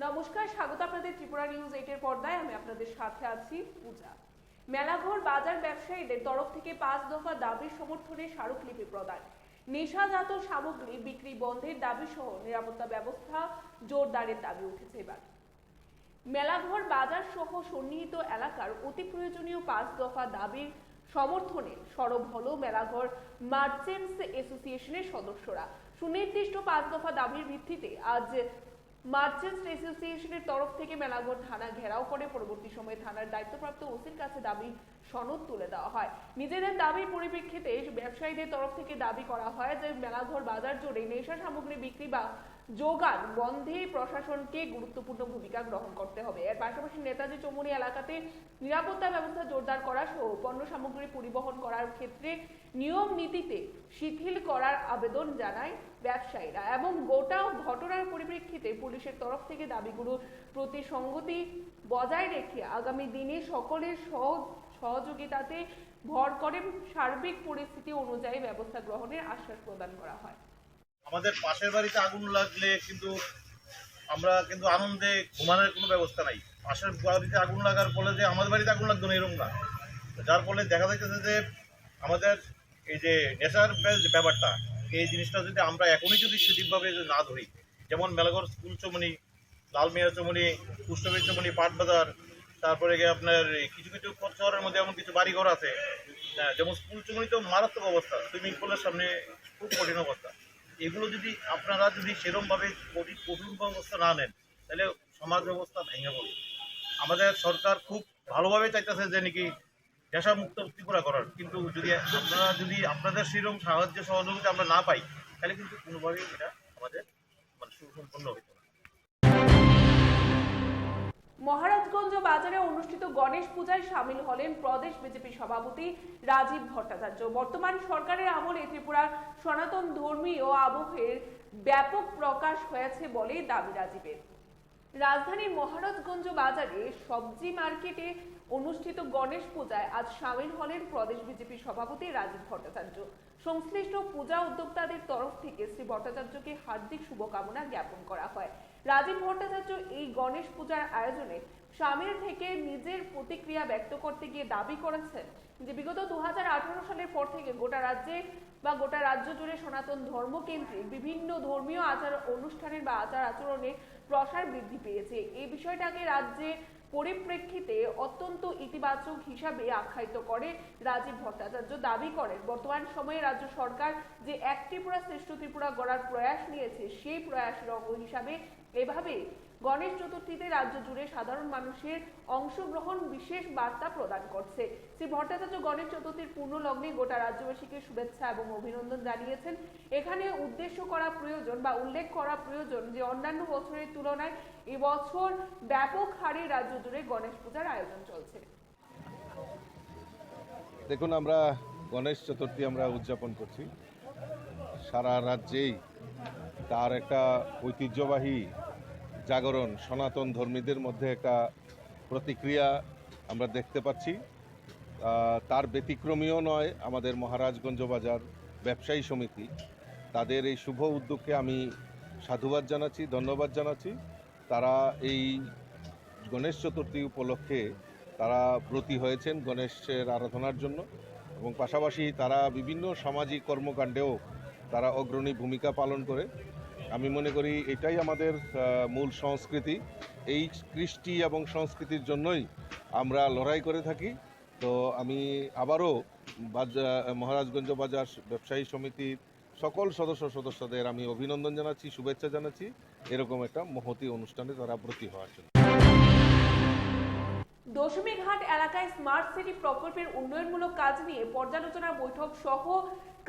নমস্কার, স্বাগত আপনাদের ত্রিপুরা নিউজ 8 এর পর্দায়। আমি আপনাদের সাথে আছি পূজা। মেলাঘর বাজার ব্যবসায়ীদের তরফ থেকে 5 দফা দাবির সমর্থনে স্মারকলিপি প্রদান, নেশাজাত সামগ্রী বিক্রি বন্ধের দাবি সহ নিরাপত্তা ব্যবস্থা জোরদারের দাবি উঠেছে। এবার মেলাঘর বাজার সহ সন্নিহিত এলাকার অতি প্রয়োজনীয় 5 দফা দাবির সমর্থনে সরব হলো মেলাঘর মার্চেন্টস অ্যাসোসিয়েশনের সদস্যরা। সুনির্দিষ্ট 5 দফা দাবির ভিত্তিতে আজ মার্চেন্টস অ্যাসোসিয়েশনের তরফ থেকে মেলাঘর থানা ঘেরাও করে পরবর্তী সময়ে থানার দায়িত্বপ্রাপ্ত ওসির কাছে দাবি সনদ তুলে দেওয়া হয়। নিজেদের দাবির পরিপ্রেক্ষিতে ব্যবসায়ীদের তরফ থেকে দাবি করা হয় যে মেলাঘর বাজার জুড়ে নেশা সামগ্রী বিক্রি বা যোগান বন্ধে প্রশাসনকে গুরুত্বপূর্ণ ভূমিকা গ্রহণ করতে হবে। এর পাশাপাশি নেতাজি চৌমুহনী এলাকাতে নিরাপত্তা ব্যবস্থা জোরদার করা সহ পণ্য সামগ্রী পরিবহন করার ক্ষেত্রে নিয়ম নীতিতে শিথিল করার আবেদন জানায় ব্যবসায়ীরা এবং গোটা ঘটনার পরিপ্রেক্ষিতে পুলিশের তরফ থেকে দাবিগুলোর প্রতি সংগতি বজায় রেখে আগামী দিনে সকলের সহযোগিতাতে ভর করে সার্বিক পরিস্থিতি অনুযায়ী ব্যবস্থা গ্রহণের আশ্বাস প্রদান করা হয়। আমাদের পাশের বাড়িতে আগুন লাগলে কিন্তু আমরা কিন্তু আনন্দে ঘুমানোর কোনো ব্যবস্থা নাই। পাশের বাড়িতে আগুন লাগার ফলে যে আমাদের বাড়িতে আগুন লাগতো না এরকম না, যার ফলে দেখা যাচ্ছে যে আমাদের এই যে নেশার ব্যাপারটা, এই জিনিসটা যদি আমরা এখনই যদি সঠিকভাবে না ধরি, যেমন মেলাঘর স্কুল চৌমুহনী, লালমিয়া চৌমুহনী, কুষ্টবী চৌমুহনী, পাটবাজার, তারপরে গিয়ে আপনার কিছু কিছু শহরের মধ্যে এমন কিছু বাড়িঘর আছে, যেমন স্কুল চৌমুহনী তো মারাত্মক অবস্থা, সুইমিং পুলের সামনে খুব কঠিন অবস্থা। এগুলো যদি আপনারা যদি সেরকমভাবে কঠিন ব্যবস্থা না নেন, তাহলে সমাজ ব্যবস্থা ভেঙে পড়বে। আমাদের সরকার খুব ভালোভাবে চাইতেছে যে নাকি নেশামুক্ত ত্রিপুরা করার, কিন্তু যদি আপনারা যদি আপনাদের সেরকম সাহায্য সহযোগিতা আমরা না পাই, তাহলে কিন্তু কোনোভাবেই এটা আমাদের সুসম্পন্ন হইতে পারে। মহারাজগঞ্জ বাজারে অনুষ্ঠিত গণেশ পূজায় সামিল হলেন প্রদেশ বিজেপি সভাপতি রাজীব ভট্টাচার্য। বর্তমান সরকারের আমলে ত্রিপুরার সনাতন ধর্মীয় আবহের ব্যাপক প্রকাশ হয়েছে বলে দাবি রাজীবের। রাজধানীর মহারাজগঞ্জ বাজারে সবজি মার্কেটে অনুষ্ঠিত গণেশ পূজায় আজ সামিল হলেন প্রদেশ বিজেপি সভাপতি রাজীব ভট্টাচার্য। সংশ্লিষ্ট পূজা উদ্যোক্তাদের তরফ থেকে শ্রী ভট্টাচার্যকে হার্দিক শুভকামনা জ্ঞাপন করা হয়। রাজীব ভট্টাচার্য এই গণেশ পূজার আয়োজনে সামিল থেকে নিজের প্রতিক্রিয়া ব্যক্ত করতে গিয়ে দাবি করেছেন যে বিগত 2018 সালের পর থেকে গোটা রাজ্য জুড়ে সনাতন ধর্মকেন্দ্রিক বিভিন্ন ধর্মীয় আচার অনুষ্ঠানের বা আচার আচরণের প্রসার বৃদ্ধি পেয়েছে। এই বিষয়টাকে রাজ্যে পরিপ্রেক্ষিতে অত্যন্ত ইতিবাচক হিসাবে আখ্যায়িত করে রাজীব ভট্টাচার্য। দাবি করেন বর্তমান সময়ে রাজ্য সরকার যে এক ত্রিপুরা শ্রেষ্ঠ ত্রিপুরা গড়ার প্রয়াস নিয়েছে, সেই প্রয়াসের অঙ্গ হিসাবে এভাবে গণেশ চতুর্থীতে রাজ্য জুড়ে সাধারণ মানুষের অংশগ্রহণ বিশেষ বার্তা প্রদান করছে। শ্রী ভট্টাচার্য গণেশ চতুর্থীর পূর্ণ লগ্নে গোটা রাজ্যবাসীকে শুভেচ্ছা এবং অভিনন্দন জানিয়েছেন। এখানে উল্লেখ করা প্রয়োজন যে অন্যান্য বছরের তুলনায় এবছর ব্যাপক হারে রাজ্য জুড়ে গণেশ পূজার আয়োজন চলছে। দেখুন, আমরা গণেশ চতুর্থী আমরা উদযাপন করছি, সারা রাজ্যেই তার একটা ঐতিহ্যবাহী জাগরণ, সনাতন ধর্মীদের মধ্যে একটা প্রতিক্রিয়া আমরা দেখতে পাচ্ছি। তার ব্যতিক্রমীও নয় আমাদের মহারাজগঞ্জ বাজার ব্যবসায়ী সমিতি। তাদের এই শুভ উদ্যোগকে আমি সাধুবাদ জানাচ্ছি, ধন্যবাদ জানাচ্ছি। তারা এই গণেশ চতুর্থী উপলক্ষে তারা ব্রতী হয়েছেন গণেশের আরাধনার জন্য, এবং পাশাপাশি তারা বিভিন্ন সামাজিক কর্মকাণ্ডেও তারা অগ্রণী ভূমিকা পালন করে। আমি মনে করি এটাই আমাদের মূল সংস্কৃতি। এই কৃষ্টি এবং সংস্কৃতির জন্যই আমরা লড়াই করে থাকি। তো আমি আবারও মহারাজগঞ্জ বাজার ব্যবসায়ী সমিতির সকল সদস্যদের আমি অভিনন্দন জানাচ্ছি, শুভেচ্ছা জানাচ্ছি এরকম একটা মহতী অনুষ্ঠানে তারা ব্রতী হওয়ার জন্য। দশমীঘাট এলাকায় স্মার্ট সিটি প্রকল্পের উন্নয়নমূলক কাজ নিয়ে পর্যালোচনা বৈঠক সহ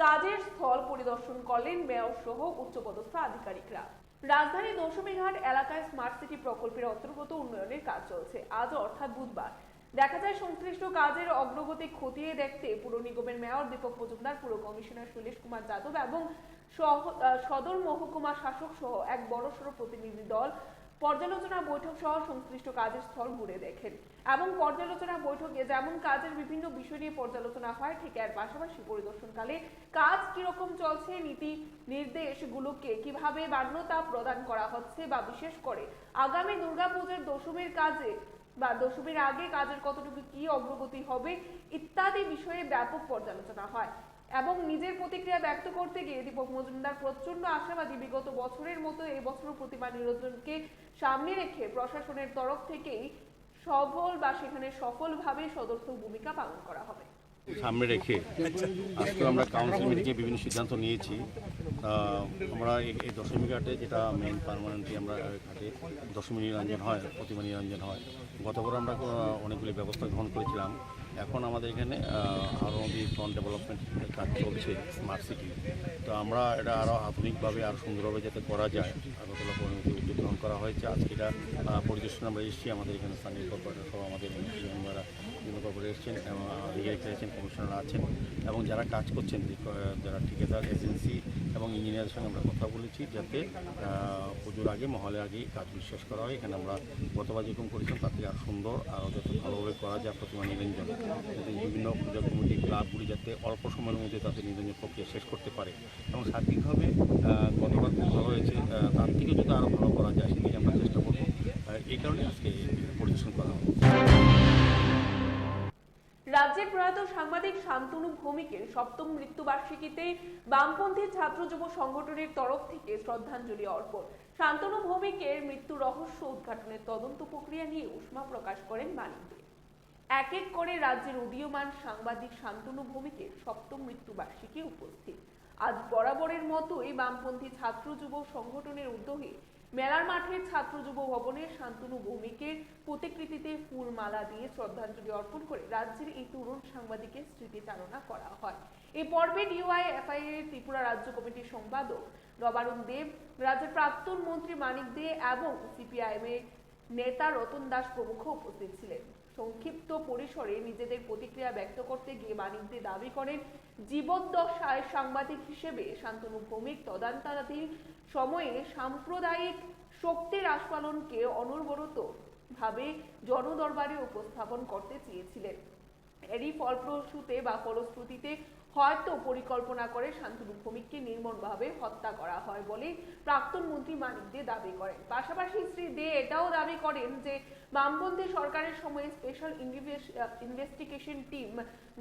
কাজের স্থল পরিদর্শন করলেন মেয়র সহ উচ্চপদস্থ আধিকারিকরা। রাজধানী দশমীঘাট এলাকায় স্মার্ট সিটি প্রকল্পের অন্তর্গত উন্নয়নের কাজ চলছে। আজ অর্থাৎ বুধবার দেখা যায় সংশ্লিষ্ট কাজের অগ্রগতি খতিয়ে দেখতে পুর নিগমের মেয়র দীপক মজুমদার, পুর কমিশনার শৈলেশ কুমার যাদব এবং সদর মহকুমা শাসক সহ এক বড়সড় প্রতিনিধি দল পর্যালোচনা বৈঠক সহ সংশ্লিষ্ট কাজের স্থল ঘুরে দেখেন এবং পর্যালোচনা বৈঠকে যেমন কাজের বিভিন্ন বিষয় নিয়ে পর্যালোচনা হয়, ঠিক এর পাশাপাশি পরিদর্শনকালে কাজ কিরকম চলছে, নীতি নির্দেশগুলোকে কিভাবে মান্যতা প্রদান করা হচ্ছে বা বিশেষ করে আগামী দুর্গাপূজার দশমীর কাজে বা দশমীর আগে কাজের কতটুকু কি অগ্রগতি হবে ইত্যাদি বিষয়ে ব্যাপক পর্যালোচনা হয়। এবং নিজের প্রতিক্রিয়া ব্যক্ত করতে গিয়ে দীপক মজুমদার প্রচন্ড আশাবাদী, বিগত বছরের মতো এই বছর প্রতিমা নিরঞ্জনকে সামনে রেখে প্রশাসনের তরফ থেকেই সেখানে সফলভাবে সদর্থক ভূমিকা পালন করা হবে। সামনে রেখে আজকে আমরা কাউন্সিল মিটিংয়ে বিভিন্ন সিদ্ধান্ত নিয়েছি। আমরা এই দশমী ঘাটে যেটা মেন পার্মানেন্টলি আমরা ঘাটে দশমী নিরঞ্জন হয়, প্রতিমা নিরঞ্জন হয়। গতবার আমরা অনেকগুলি ব্যবস্থা গ্রহণ করেছিলাম। এখন আমাদের এখানে আরও ফ্রন্ট ডেভেলপমেন্ট কাজ চলছে, স্মার্ট সিটি। তো আমরা এটা আরও আধুনিকভাবে আরও সুন্দরভাবে যাতে করা যায়, আগরতলা পরিণতি উদ্যোগ গ্রহণ করা হয়েছে। আজকে এটা পরিদর্শনে আমরা এসেছি। আমাদের এখানে স্থানীয় কর্পোরেটর সহ আমাদের মেম্বাররা বিভিন্ন কর্পোরেট এসেছেন এবং আধিকারিক এসেছেন, কমিশনার আছেন এবং যারা কাজ করছেন, যারা ঠিকাদার এজেন্সি এবং ইঞ্জিনিয়ারের সঙ্গে আমরা কথা বলেছি যাতে পুজোর আগে মহলের আগেই কাজগুলি শেষ করা হয়। এখানে আমরা গতবার যেরকম করেছিলাম তার থেকে আরও সুন্দর, আরও যাতে ভালোভাবে করা যায় প্রতিমা নিরঞ্জন, যাতে বিভিন্ন পূজা কমিটি ক্লাবগুলি যাতে অল্প সময়ের মধ্যে তাদের নিরঞ্জন প্রক্রিয়া শেষ করতে পারে এবং সার্বিকভাবে গতবার ভালো হয়েছে তার থেকে যদি আরও ভালো করা যায় সেদিকে আমরা চেষ্টা করব। এই কারণে আজকে পরিদর্শন করা হবে। রাজ্যের প্রয়াত সাংবাদিক শান্তনু ভৌমিকের সপ্তম মৃত্যুবার্ষিকীতে বামপন্থী ছাত্র যুব সংগঠনের তরফ থেকে শ্রদ্ধাঞ্জলি অর্পণ। শান্তনু ভৌমিকের মৃত্যু রহস্য উদ্ঘাটনের তদন্ত প্রক্রিয়া নিয়ে উষ্মা প্রকাশ করেন মানিক দে। এক এক করে রাজ্যের উদীয়মান সাংবাদিক শান্তনু ভৌমিকের সপ্তম মৃত্যুবার্ষিকী উপস্থিত। আজ বরাবরের মতোই বামপন্থী ছাত্র যুব সংগঠনের উদ্যোগে মেলার মাঠের ছাত্র যুব ভবনে শান্তনু ভৌমিকের প্রতিকৃতিতে ফুলমালা দিয়ে শ্রদ্ধাঞ্জলি অর্পণ করে রাজ্যের এই তরুণ সাংবাদিকের স্মৃতিচারণা করা হয়। এই পর্বে ডিওয়াইএফআই এর ত্রিপুরা রাজ্য কমিটির সম্পাদক নবারুণ দেব, রাজ্যের প্রাক্তন মন্ত্রী মানিক দে এবং সিপিআইএম এর নেতা রতন দাস প্রমুখ উপস্থিত ছিলেন। সংক্ষিপ্ত পরিসরে নিজেদের প্রতিক্রিয়া ব্যক্ত করতে গিয়ে মানিক দে দাবি করেন, জীবদ্দশায় সাংবাদিক হিসেবে শান্তনু ভৌমিক তদন্তাধীন সময়ে সাম্প্রদায়িক শক্তির আস্ফালনকে অনবরত ভাবে জনদরবারে উপস্থাপন করতে চেয়েছিলেন। এরই ফলশ্রুতিতে হয়তো পরিকল্পনা করে শান্তনু ভৌমিককে নির্মমভাবে হত্যা করা হয় বলে প্রাক্তন মন্ত্রী মানিক দে দাবি করেন। পাশাপাশি শ্রী দে এটাও দাবি করেন যে বামপন্থী সরকারের সময়ে স্পেশাল ইনভেস্টিগেশন টিম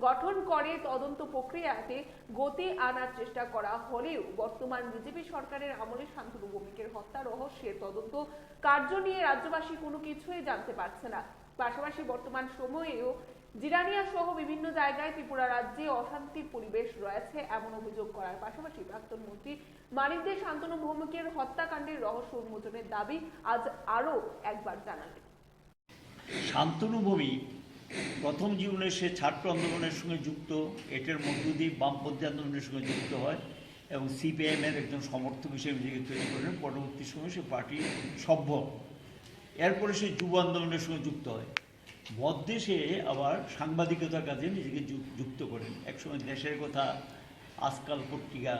গঠন করে তদন্ত প্রক্রিয়াতে গতি আনার চেষ্টা করা হলেও বর্তমান বিজেপি সরকারের আমলে শান্তনু ভৌমিকের হত্যা রহস্যের তদন্ত কার্য নিয়ে রাজ্যবাসী কোনো কিছুই জানতে পারছে না। পাশাপাশি বর্তমান সময়েও জিরানিয়া সহ বিভিন্ন জায়গায় ত্রিপুরা রাজ্যে অশান্তির পরিবেশ রয়েছে এমন অভিযোগ করার পাশাপাশি প্রাক্তন মন্ত্রী মানিক দে শান্তনু ভৌমিকের হত্যাকাণ্ডের রহস্য উন্মোচনের দাবি আজ আরও একবার জানালেন। শান্তনু ভৌমিক প্রথম জীবনে সে ছাত্র আন্দোলনের সঙ্গে যুক্ত, এটার মধ্য দিয়ে বামপন্থী আন্দোলনের সঙ্গে যুক্ত হয় এবং সিপিআইএমের একজন সমর্থক হিসেবে নিজেকে তৈরি করেন। পরবর্তী সময়ে সে পার্টির সভ্য, এরপরে সে যুব আন্দোলনের সঙ্গে যুক্ত হয়। মধ্যে সে আবার সাংবাদিকতার কাজে নিজেকে যুক্ত করেন। একসময় দেশের কথা, আজকাল পত্রিকা,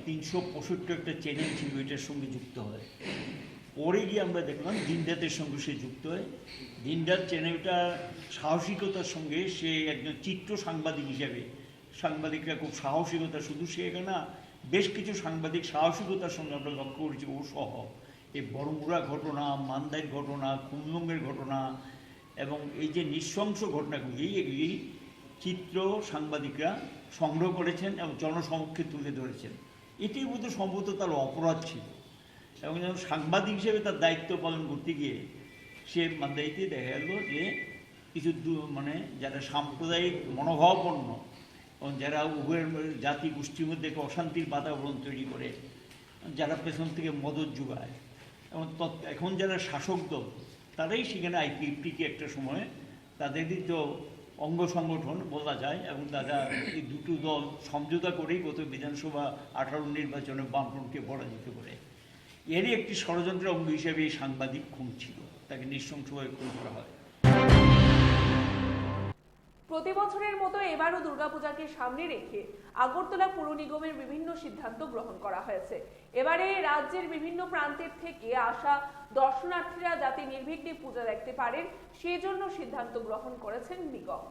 365 একটা চ্যানেল ছিল, এটার সঙ্গে যুক্ত হয়। পরে গিয়ে আমরা দেখলাম দিনরাতের সঙ্গে সে যুক্ত হয়। দিনরাত চ্যানেলটা সাহসিকতার সঙ্গে সে একজন চিত্র সাংবাদিক হিসেবে, সাংবাদিকরা খুব সাহসিকতা, শুধু সে না, বেশ কিছু সাংবাদিক সাহসিকতার সঙ্গে আমরা লক্ষ্য করেছি ও সহ এই বড়মুড়া ঘটনা, মান্দাইর ঘটনা, খুমলুঙ্গের ঘটনা এবং এই যে নৃশংস ঘটনাগুলি, এগুলি চিত্র সাংবাদিকরা সংগ্রহ করেছেন এবং জনসমক্ষে তুলে ধরেছেন। এটি বোধহয় সম্ভবত তার অপরাধ ছিল এবং যেমন সাংবাদিক হিসেবে তার দায়িত্ব পালন করতে গিয়ে সে মান্দাইতে দেখা গেল যে কিছু যারা সাম্প্রদায়িক মনোভাবাপন্ন এবং যারা উভয়ের জাতি গোষ্ঠীর মধ্যে একটা অশান্তির বাতাবরণ তৈরি করে, যারা পেছন থেকে মদত যোগায় এবং এখন যারা শাসক দল তারাই সেখানে আইপিএফটিকে একটা সময় তাদেরই তো অঙ্গ সংগঠন বলা যায় এবং তারা এই দুটো দল সমঝোতা করেই গত বিধানসভা 18 নির্বাচনে বামফ্রন্টকে পরাজিত করে। এরই একটি ষড়যন্ত্রের অঙ্গ হিসেবে এই সাংবাদিক খুন ছিল, তাকে নৃশংসভাবে খুন করা হয়। প্রতি বছরের মতো এবারও দুর্গাপূজাকে সামনে রেখে আগরতলা পুর নিগমের বিভিন্ন সিদ্ধান্ত গ্রহণ করা হয়েছে। এবারে রাজ্যের বিভিন্ন প্রান্তের থেকে আসা দর্শনার্থীরা যাতে নির্বিঘ্নে পূজা দেখতে পারেন সেজন্য সিদ্ধান্ত গ্রহণ করেছেন নিগম।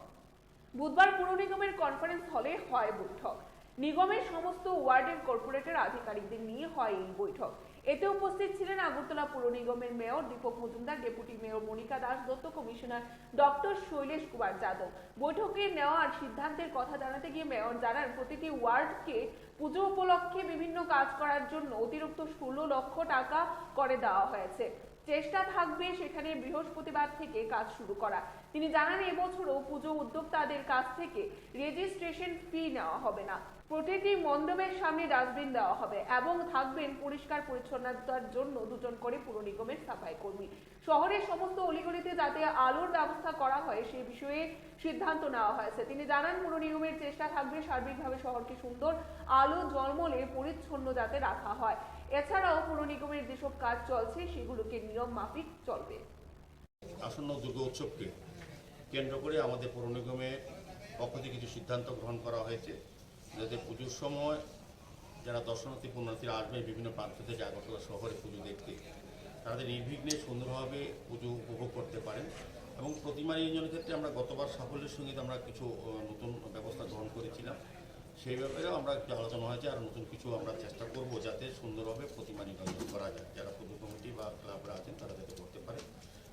বুধবার পুর নিগমের কনফারেন্স হলে হয় বৈঠক। নিগমের সমস্ত ওয়ার্ডের কর্পোরেটর আধিকারিকদের নিয়ে হয় এই বৈঠক। এতে উপস্থিত ছিলেন আগরতলা পুর নিগমের mayor Dipak Majumdar, deputy mayor Monika Das Dutta, commissioner doctor Shailesh Kumar Yadav. বৈঠকে নেওয়ার সিদ্ধান্তের কথা জানাতে গিয়ে মেয়র জানান, প্রতিটি ওয়ার্ডকে পুজো উপলক্ষে বিভিন্ন কাজ করার জন্য অতিরিক্ত 16 লক্ষ টাকা করে দেওয়া হয়েছে। চেষ্টা থাকবে সেখানে বৃহস্পতিবার থেকে কাজ শুরু করা। তিনি জানান, এবছরও পুজো উদ্যোক্তাদের কাছ থেকে রেজিস্ট্রেশন ফি নেওয়া হবে না। প্রতিটি মণ্ডপের সামনে ডাস্টবিন দেওয়া হবে এবং থাকবেন পরিষ্কার পরিচ্ছন্নতার জন্য 2 জন করে পুর নিগমের সাফাই কর্মী। শহরের সমস্ত অলিগলিতে যাতে আলোর ব্যবস্থা করা হয় সে বিষয়ে সিদ্ধান্ত নেওয়া হয়েছে। তিনি জানান, পুর নিগমের চেষ্টা থাকবে সার্বিকভাবে শহরকে সুন্দর, আলো ঝলমলে, পরিচ্ছন্ন যাতে রাখা হয়। এছাড়াও পুর নিগমের যেসব কাজ চলছে সেগুলোকে নিয়ম মাফিক চলবে। আসন্ন দুর্গা উৎসবকে কেন্দ্র করে আমাদের পৌর নিগমের পক্ষ থেকে কিছু সিদ্ধান্ত গ্রহণ করা হয়েছে, যাতে পুজোর সময় যারা দর্শনার্থী পুণ্যার্থীরা আসবে বিভিন্ন প্রান্ত থেকে আগরতলা শহরে পুজো দেখতে, তাদের নির্বিঘ্নে সুন্দরভাবে পুজো উপভোগ করতে পারেন। এবং প্রতিমা নিরঞ্জনের ক্ষেত্রে আমরা গতবার সাফল্যের সঙ্গে আমরা কিছু নতুন ব্যবস্থা গ্রহণ করেছিলাম, সেই ব্যাপারেও আমরা একটু আলোচনা হয়েছে। আর নতুন কিছু আমরা চেষ্টা করব যাতে সুন্দরভাবে প্রতিমা নিরঞ্জন করা যায়, যারা পুজো কমিটি বা ক্লাবরা আছেন তারা যাতে করতে পারে।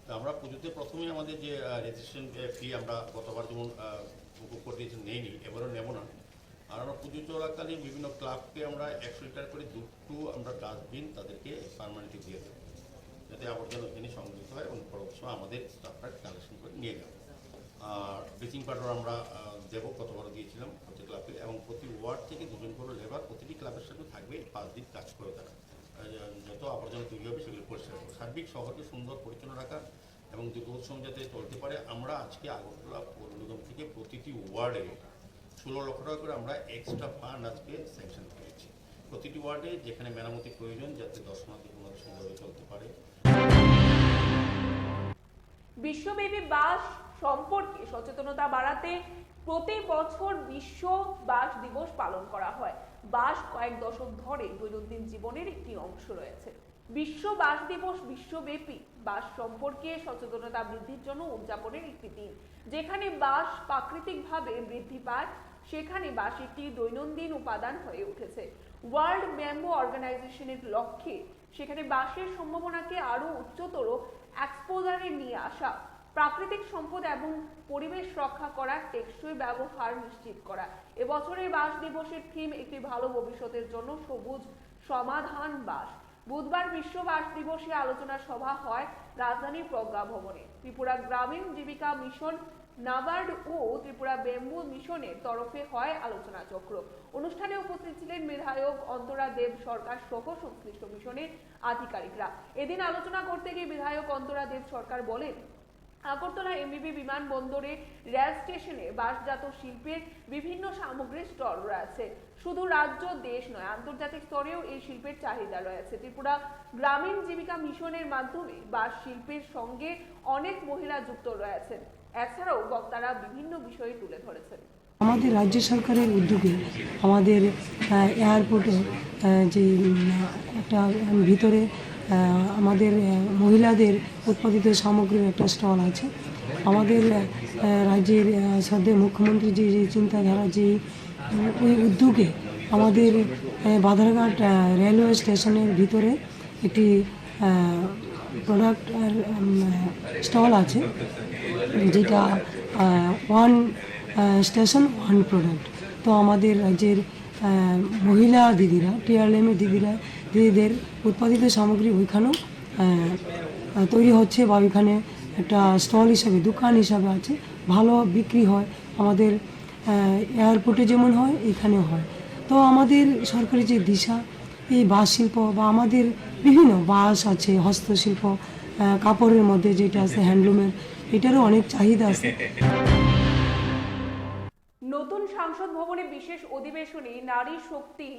তো আমরা পুজোতে প্রথমেই আমাদের যে রেজিস্ট্রেশন ফি আমরা গতবার যেমন উপভোগ করে দিয়েছি নেইনি, এবারও নেব না। আর আমরা পুজো চলাকালীন বিভিন্ন ক্লাবকে আমরা 100 লিটার করে 2টো আমরা ডাস্টবিন তাদেরকে পার্মানেন্টলি দিয়ে দেবো, যাতে আবর্জনা ওখানে সংগৃহীত হয় এবং পরবর্তী সময় আমাদের স্টাফরা কালেকশন করে নিয়ে যাবে। আর ব্লিচিং পাউডার আমরা দেবো, গতবারও দিয়েছিলাম প্রতি ক্লাবে, এবং প্রতি ওয়ার্ড থেকে 2 জন করে লেবার প্রতিটি ক্লাবের সাথে থাকবে, 5 দিন কাজ করে তারা যত আবর্জনা তৈরি হবে সেগুলো পরিষ্কার করবে। সার্বিক শহরকে সুন্দর পরিচ্ছন্ন রাখা এবং দুর্গা উৎসব যাতে চলতে পারে, আমরা আজকে আগরতলা পৌর নিগম থেকে প্রতিটি ওয়ার্ডে 16 লক্ষ টাকা করে আমরা এক্সট্রা ফান্ড আজকে স্যাংশন করেছি। প্রতিটি ওয়ার্ডে যেখানে মেরামতি প্রয়োজন যাতে দর্শনার্থী সুন্দরভাবে চলতে পারে। বিশ্বব্যাপী বাস সম্পর্কে সচেতনতা বাড়াতে প্রতি বছর বিশ্ব বাস দিবস পালন করা হয়। বাস কয়েক দশক ধরে দৈনন্দিন জীবনের একটি অংশ রয়েছে। বিশ্ব বাস দিবস বিশ্বব্যাপী বাস সম্পর্কে সচেতনতা বৃদ্ধির জন্য উদযাপনের একটি দিন। যেখানে বাস প্রাকৃতিকভাবে বৃদ্ধি পায় সেখানে বাস একটি দৈনন্দিন উপাদান হয়ে উঠেছে। ওয়ার্ল্ড ব্যাম্বু অর্গানাইজেশনের লক্ষ্যে সেখানে বাসের সম্ভাবনাকে আরো উচ্চতর এক্সপোজারে নিয়ে আসা, প্রাকৃতিক সম্পদ এবং পরিবেশ রক্ষা করা, টেকসই ব্যবহার নিশ্চিত করা। এবছরের বাস দিবসের থিম একটি ভালো ভবিষ্যতের জন্য সবুজ সমাধান বাস। বুধবার বিশ্ব বাস দিবসে আলোচনা সভা হয় রাজধানীর প্রজ্ঞা ভবনে। ত্রিপুরা গ্রামীণ জীবিকা মিশন, নাবার্ড ও ত্রিপুরা ব্যাম্বু মিশনের তরফে হয় আলোচনা চক্র। অনুষ্ঠানে উপস্থিত ছিলেন বিধায়ক অন্তরা দেব সরকার সহ সংশ্লিষ্ট মিশনের আধিকারিকরা। এদিন আলোচনা করতে গিয়ে বিধায়ক অন্তরা দেব সরকার বলেন, আগরতলা এমবিবি বিমানবন্দরে, রেল স্টেশনে বাসজাত শিল্পের বিভিন্ন সামগ্রীর স্টল রয়েছে। শুধু রাজ্য দেশ নয়, আন্তর্জাতিক স্তরেও এই শিল্পের চাহিদা রয়েছে। ত্রিপুরা গ্রামীণ জীবিকা মিশনের মাধ্যমে বাস শিল্পের সঙ্গে অনেক মহিলা যুক্ত রয়েছেন। এছাড়াও বক্তারা বিভিন্ন বিষয় তুলে ধরেছেন। আমাদের রাজ্য সরকারের উদ্যোগে আমাদের এয়ারপোর্টে যে একটা ভিতরে আমাদের মহিলাদের উৎপাদিত সামগ্রীর একটা স্টল আছে। আমাদের রাজ্যের শ্রদ্ধেয় মুখ্যমন্ত্রী যে চিন্তাধারা, যে ওই উদ্যোগে আমাদের বাধারঘাট রেলওয়ে স্টেশনের ভিতরে একটি প্রোডাক্ট স্টল আছে, যেটা ওয়ান স্টেশন ওয়ান প্রোডাক্ট। তো আমাদের রাজ্যের মহিলা দিদিরা, টিআরএমের দিদিদের উৎপাদিত সামগ্রী ওইখানেও তৈরি হচ্ছে বা ওইখানে একটা স্টল হিসাবে, দোকান হিসাবে আছে, ভালো বিক্রি হয়। আমাদের এয়ারপোর্টে যেমন হয় এখানেও হয়। তো আমাদের সরকারি যে দিশা, এই বাস শিল্প বা আমাদের বিভিন্ন বাস আছে, হস্তশিল্প, কাপড়ের মধ্যে যেটা আছে হ্যান্ডলুমের, এটারও অনেক চাহিদা আছে। নতুন সংসদ ভবনে বিশেষ অধিবেশনে নারী শক্তি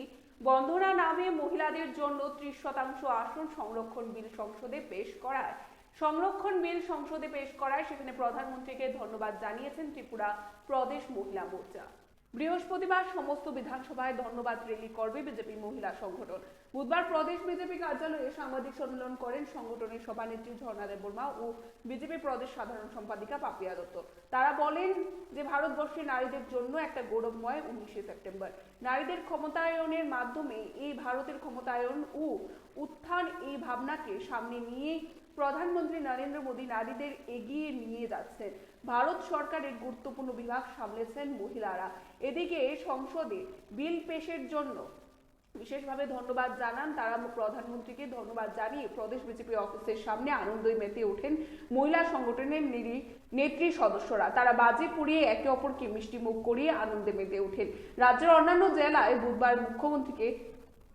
বন্দনা নামে মহিলাদের জন্য 30% আসন সংরক্ষণ বিল সংসদে পেশ করায় সংরক্ষণ বিল সংসদে পেশ করায় সেখানে প্রধানমন্ত্রীকে ধন্যবাদ জানিয়েছেন ত্রিপুরা প্রদেশ মহিলা মোর্চা। বৃহস্পতিবার সমস্ত বিধানসভায় ধন্যবাদ র্যালি করবে বিজেপি মহিলা সংগঠন। বুধবার প্রদেশ বিজেপি কার্যালয়ে সাংবাদিক সম্মেলন করেন সংগঠনের সভানেত্রী ঝর্ণা দেববর্মা ও বিজেপি প্রদেশ সাধারণ সম্পাদিকা পাপিয়া দত্ত। তারা বলেন যে ভারতবর্ষের নারীদের জন্য একটা গৌরবময় 19শে সেপ্টেম্বর। নারীদের ক্ষমতায়নের মাধ্যমে এই ভারতের ক্ষমতায়ন ও উত্থান এই ভাবনাকে সামনে নিয়ে প্রধানমন্ত্রী নরেন্দ্র মোদী নারীদের এগিয়ে নিয়ে যাচ্ছেন। ভারত সরকারের গুরুত্বপূর্ণ বিভাগ সামলেছেন মহিলারা। এদিকে সংসদে বিল পেশের জন্য বিশেষভাবে ধন্যবাদ জানান তারা। প্রধানমন্ত্রীকে ধন্যবাদ জানিয়ে প্রদেশ বিজেপি অফিসের সামনে আনন্দে মেতে ওঠেন মহিলা সংগঠনের নেত্রী সদস্যরা। তারা বাজি পুড়িয়ে একে অপরকে মিষ্টি মুখ করিয়ে আনন্দে মেতে ওঠেন। রাজ্যের অন্যান্য জেলায় বুধবার মুখ্যমন্ত্রীকে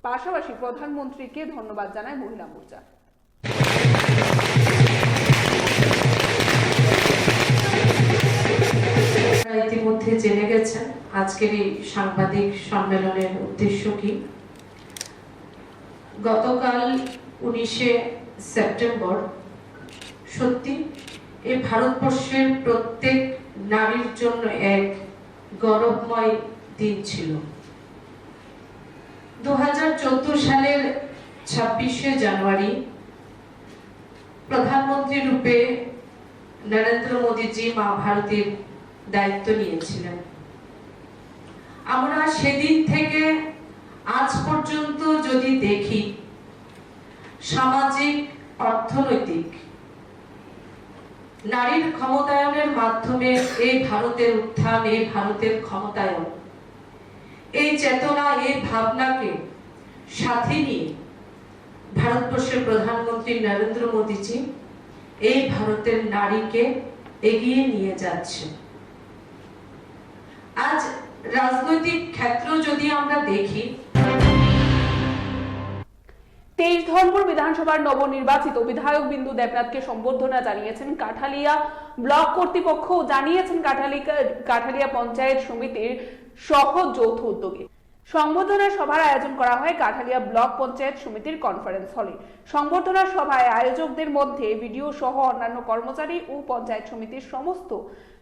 পাশাপাশি প্রধানমন্ত্রীকে ধন্যবাদ জানায় মহিলা মোর্চা। ইতিমধ্যে জেনে গেছেন আজকের এই সাংবাদিক সম্মেলনের উদ্দেশ্য কি। গতকাল 19শে সেপ্টেম্বর সত্যি এই ভারতবর্ষের প্রত্যেক নারীর জন্য এক গৌরবময় দিন ছিল। 2014 সালের 26শে জানুয়ারি প্রধানমন্ত্রী রূপে নরেন্দ্র মোদীজি মা ভারতীর দায়িত্ব নিয়েছিলেন। আমরা সেদিন থেকে আজ পর্যন্ত যদি দেখি সামাজিক, অর্থনৈতিক, নারীর ক্ষমতায়নের মাধ্যমে এই ভারতের উত্থান, এই ভারতের ক্ষমতায়ন, এই চেতনা, এই ভাবনাকে সাথে নিয়ে ভারতবর্ষের প্রধানমন্ত্রী নরেন্দ্র মোদীজি এই ভারতের নারীকে এগিয়ে নিয়ে যাচ্ছে। আজ রাজনৈতিক ক্ষেত্র যদি আমরা দেখি, 23 ধর্মপুর বিধানসভার নবনির্বাচিত বিধায়ক বিন্দু দেবনাথকে সম্বর্ধনা জানিয়েছেন কাঠালিয়া ব্লক কর্তৃপক্ষ, জানিয়েছেন কাঠালিয়া পঞ্চায়েত সমিতির সহ যৌথ উদ্যোগে। সংবর্ধনা সভার আয়োজন করা হয় কাঠালিয়া ব্লক পঞ্চায়েত সমিতির কনফারেন্স হলে। সংবর্ধনা সভায় আয়োজকদের মধ্যে বিডিও সহ অন্যান্য কর্মচারী ও পঞ্চায়েত সমিতির সমস্ত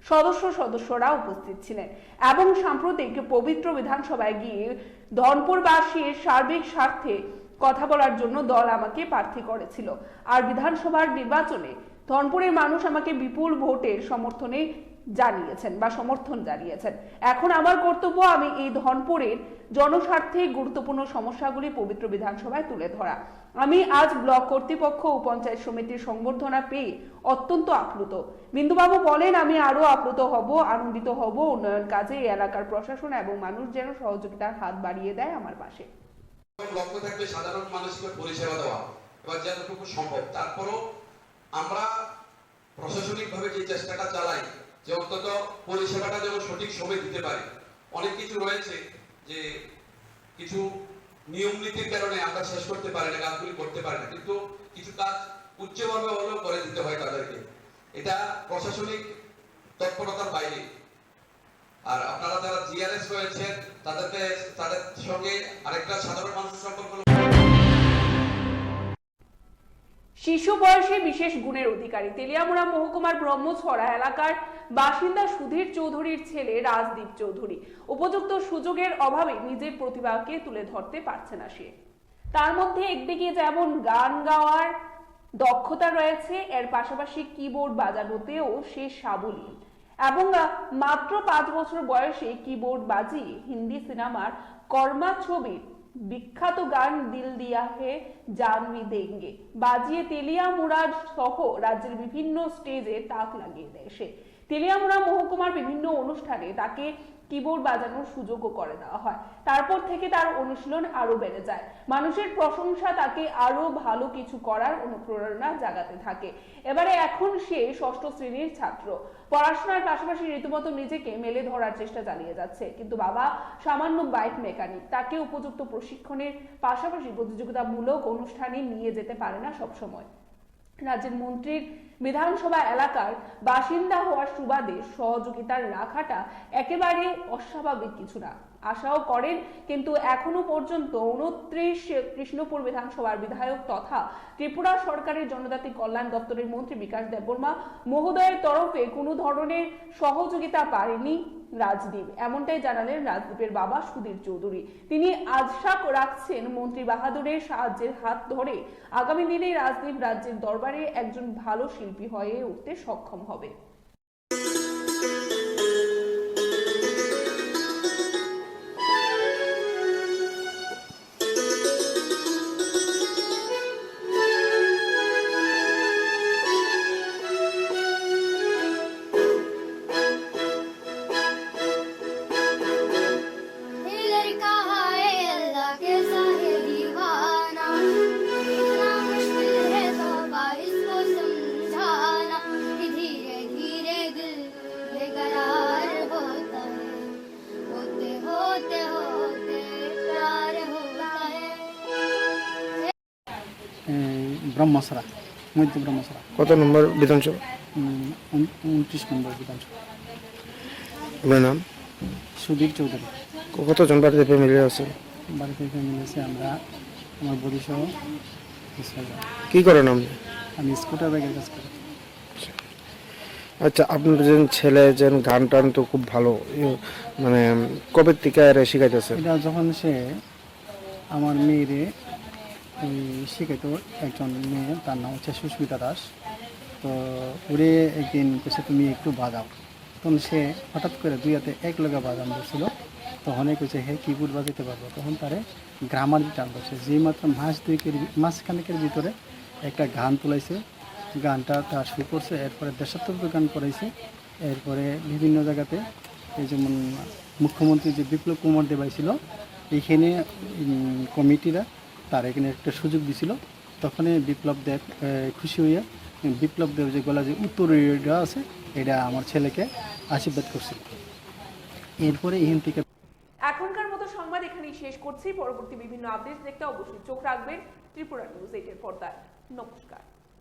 সদস্যরা উপস্থিত ছিলেন এবং সাম্প্রতিক পবিত্র বিধানসভায় গিয়ে ধনপুরবাসীর সার্বিক স্বার্থে কথা বলার জন্য দল আমাকে প্রার্থী করেছিল। আর বিধানসভার নির্বাচনে ধনপুরের মানুষ আমাকে বিপুল ভোটের সমর্থন জানিয়েছেন। এখন আমার কর্তব্য আমি এই ধনপুরের জনস্বার্থে গুরুত্বপূর্ণ সমস্যাগুলি পবিত্র বিধানসভায় তুলে ধরা। আমি আজ ব্লক কর্তৃপক্ষ ও পঞ্চায়েত সমিতির সংবর্ধনা পেয়ে অত্যন্ত আপ্লুত। বিন্দুবাবু বলেন, আমি আরো আপ্লুত হব, আনন্দিত হব উন্নয়ন কাজে এলাকার প্রশাসন এবং মানুষ যেন সহযোগিতার হাত বাড়িয়ে দেয় আমার পাশে। লক্ষ্য থাকবে সাধারণ মানুষকে পরিষেবা দেওয়া, এবার যতটুকু সম্ভব। তারপরও আমরা প্রশাসনিকভাবে যে চেষ্টাটা চালাই যে অন্তত পরিষেবাটা যেন সঠিক সময় দিতে পারে। অনেক কিছু রয়েছে যে কিছু নিয়ম নীতির কারণে আমরা শেষ করতে পারি না, কাজগুলি করতে পারি না, কিন্তু কিছু কাজ উচ্চভাবে হলেও করে দিতে হয় তাদেরকে। এটা প্রশাসনিক তৎপরতার বাইরে। আর আপনারা যারা জিআরএস রয়েছেন তাদের সঙ্গে আরেকটা সাধারণ মানুষের সম্পর্ক। শিশু বয়সে বিশেষ গুণের অধিকারী তেলিয়ামুড়া মহকুমার ব্রহ্মছড়া এলাকার বাসিন্দা সুধীর চৌধুরীর ছেলে রাজদীপ চৌধুরী উপযুক্ত সুযোগের অভাবে নিজের প্রতিভাকে তুলে ধরতে পারছে না সে। তার মধ্যে একদিকে যেমন গান গাওয়ার দক্ষতা রয়েছে, এর পাশাপাশি কিবোর্ড বাজানোতেও সে সাবলীল এবং মাত্র 5 বছর বয়সে কিবোর্ড বাজিয়ে হিন্দি সিনেমার কর্মা ছবির বিখ্যাত গান দিল দিয়া হে জানবি দেঙ্গে বাজিয়ে তেলিয়ামুড়া সহ রাজ্যের বিভিন্ন স্টেজে তাক লাগিয়ে দেয় সে। তেলিয়ামুড়া মহকুমার বিভিন্ন অনুষ্ঠানে তাকে কিবোর্ড বাজানোর সুযোগও করে দেওয়া হয়। তারপর থেকে তার অনুশীলন আরো বেড়ে যায়। মানুষের প্রশংসা তাকে আরো ভালো কিছু করার অনুপ্রেরণা জাগাতে থাকে। এবারে এখন সে 6ষ্ঠ শ্রেণীর ছাত্র। পড়াশোনার পাশাপাশি রীতিমতো নিজেকে মেলে ধরার চেষ্টা চালিয়ে যাচ্ছে, কিন্তু বাবা সামান্য বাইক মেকানিক, তাকে উপযুক্ত প্রশিক্ষণের পাশাপাশি প্রতিযোগিতামূলক অনুষ্ঠানে নিয়ে যেতে পারে না সবসময়। রাজ্যের মন্ত্রীর বিধানসভা এলাকার বাসিন্দা হওয়ার সুবাদে সহযোগিতার রাখাটা একেবারে অস্বাভাবিক কিছু না। আশাও করেন, কিন্তু এখনো পর্যন্ত 29 কৃষ্ণপুর বিধানসভার বিধায়ক তথা ত্রিপুরা সরকারের জনজাতি কল্যাণ দপ্তরের মন্ত্রী বিকাশ দেববর্মা মহোদয়ের তরফে কোনো ধরনের সহযোগিতা পায়নি রাজদীপ। এমনটাই জানালেন রাজদীপের বাবা সুধীর চৌধুরী। তিনি আশা রাখছেন মন্ত্রী বাহাদুরের সাহায্যের হাত ধরে আগামী দিনে রাজদীপ রাজ্যের দরবারে একজন ভালো শিল্পী হয়ে উঠতে সক্ষম হবে। ব্রহ্মসরা, মধ্য ব্রহ্মসরা। কত নম্বর বিধানসভা? 29 নম্বর বিধানসভা। আপনার নাম? সুধীর চৌধুরী। কতজন বাড়িতে ফ্যামিলি আছে? বাড়িতে মিলেছে আমরা, আমার বড়ি সহ। কি করেন আপনি? আমি স্কুটার বাইকের কাজ করি। আচ্ছা, আপনার যে ছেলে যে গান টান তো খুব ভালো, মানে কবে থেকে শিখাইতেছে? এটা যখন সে আমার মেয়েরে শিখাইতো, একজন মেয়ে, তার নাম হচ্ছে সুস্মিতা দাস। তো ওরে একদিন কেছে তুমি একটু বাজাও, তখন সে হঠাৎ করে দুই হাতে এক লগা বাজান ধরছিল। তখন কেছে হে কিবোর্ড বাজাতে পারবো। তখন তারে গ্রামার টান ধরছে। যেই মাত্র মাসখানেকের ভিতরে একটা গান তুলাইছে, গানটা তার শুরু করছে। এরপরে দেশাত্মবোধক গান করাইছে। এরপরে বিভিন্ন জায়গাতে, এই যেমন মুখ্যমন্ত্রী যে বিপ্লব কুমার দেব ছিল, এইখানে কমিটিরা তার এখানে একটা সুযোগ দিছিল। তখনই বিপ্লব দেব খুশি হইয়া বিপ্লব দেব যে গলা যে উত্তরীয়টা আছে, এটা আমার ছেলেকে আশীর্বাদ করছিল। এরপরে এখান থেকে এখনকার মতো সংবাদ এখানেই শেষ করছি। পরবর্তী বিভিন্ন আপডেট দেখতে অবশ্যই চোখ রাখবেন ত্রিপুরা নিউজ 8 এর পর্দায়। নমস্কার।